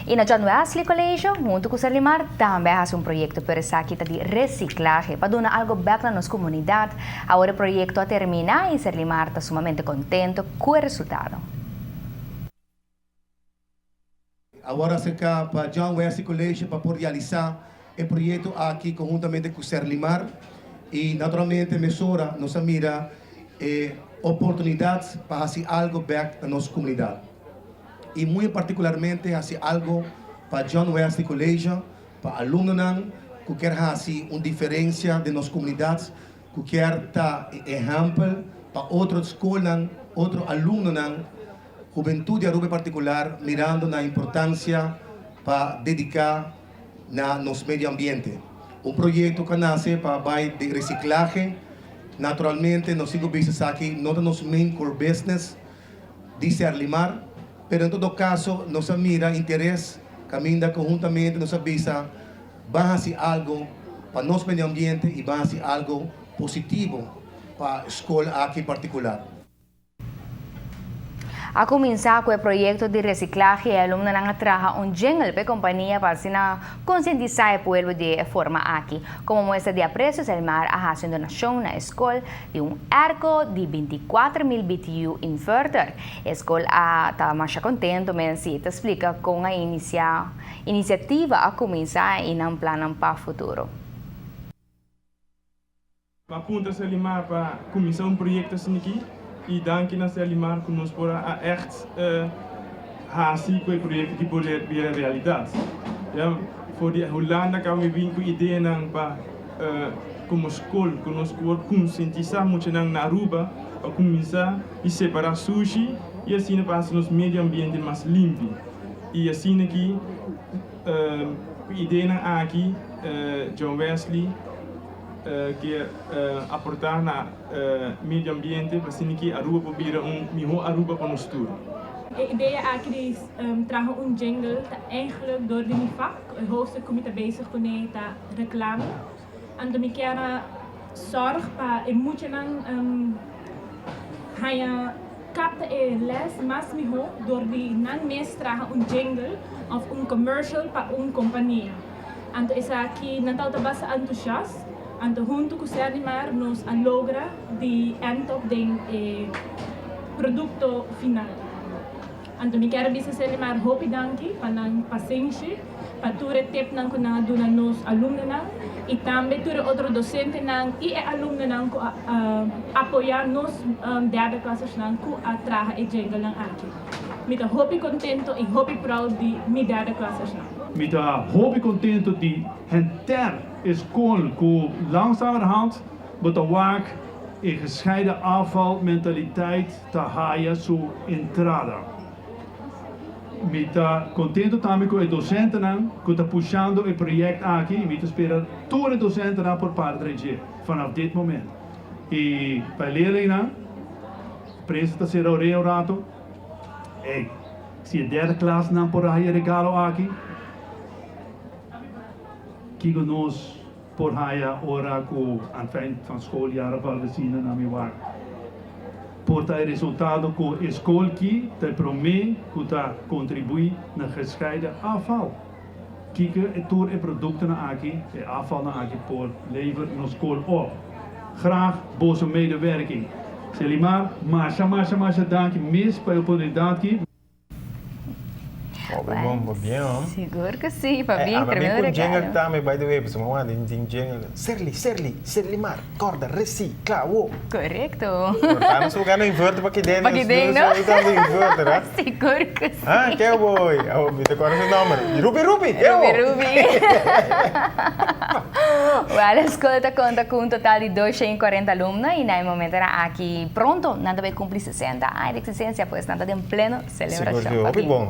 E na John Wesley Collegio, junto com o Serlimar, também há um projeto para essa aqui de reciclagem, para dar algo back na nossa comunidade. Agora o projeto a terminar e Serlimar está sumamente contente com o resultado. Agora se cá para John Wesley Collegio para poder realizar o projeto aqui conjuntamente com o Serlimar e naturalmente mesura nossa mira oportunidades para fazer algo back na nossa comunidade. E muito particularmente fazer algo para John Wesley Collegio, para alunos que querem fazer uma diferença de nossas comunidades, que querem dar exemplo para outras escolas, outros alunos, juventude em particular, mirando na importância para dedicar na nosso meio ambiente. Um projeto que nasce para bairro de reciclagem. Naturalmente, nós cinco business aqui, não é nosso main core business, de Serlimar, mas em todo caso, nossa mira, interesse, caminha conjuntamente, nossa visa, vai fazer algo para nosso meio ambiente e vai fazer algo positivo para a escola aqui em particular. A começar com o projeto de reciclagem, a alumna não traga jingle para a companhia para conscientizar o povo de forma aqui. Como muestra de apreço, Serlimar ha hecho donação na escola de arco de 24.000 BTU inverter. A escola está mais contente, mas se te explica com a iniciativa a começar e não plano para o futuro. Apunta Serlimar para começar projeto assim. E dank na Serlimar que nos pode echt hazen com o projeto que pode virar realidade. Ja, voor die Holanda kan we vir com ideia para como escola, que nós conscientizar muito na Aruba, para começar a separar sushi e assim para nos meio ambiente mais limpo. E assim aqui ideia aqui John Wesley que aportar na meio ambiente para que a Aruba probeer melhor Aruba para nós tudo. De ideia aqui is dragen jingle eigenlijk door de MIFAC, het hoofdstuk komt bezig met de reclame. En de mikera zorg para moet hij kapte les mas melhor door die nan mes dragen jingle of commercial para companhia. En is aqui natal de base entusiasta. Anto junto com o Serlimar nos logra de end up de produto final. Anto me quero dizer Serlimar hopi danki panang paciência, para ture tip nang kuna duna nos alunos nang, e também ture outro docente nang e aluno nang ko apoiar nos derde classes nang ko atraha e jingle nang aqui. Me tá hopi contento e hopi proud de mi derde classes nang. Me tá hopi contento de henter school die langzamerhand met de waak in gescheiden afvalmentaliteit te haaien zo entrada. Met contento também com os docentes que estão puxando o projeto aqui e me esperar todos os docentes por parte vanaf dit momento. E para leerlingen, prensa está sendo o rato. E se a derde classe não por aí regalo aqui, que nós por haya ora ku aan het eind van schooljaar van we zien na mi waar. Por het resultaat ku schoolki te prome ku ta contribui na gescheiden afval. Kijken het door producten na aki, afval na aki por lever in school op. Graag boze medewerking. Serlimar, masha dank mis bij oportunidade. Bom, bien, ¿no? Seguro que sí, Fabien, tremendo regalo. regalo. Também, by the way, pues mamá, jingle. Serlimar, corda, recicla, wow. Correcto. Estamos jogando inverter para que den. Para que den, ¿no? Inverter, ¿eh? Seguro que sí. Ah, que boy. Oh, me te acuerdas el nombre. Ruby. Ruby. A escola está conta com um total de 240 alunos e no momento aqui pronto, nada vai cumprir 60 anos de existência, pois nada de pleno celebração. Hopi bom.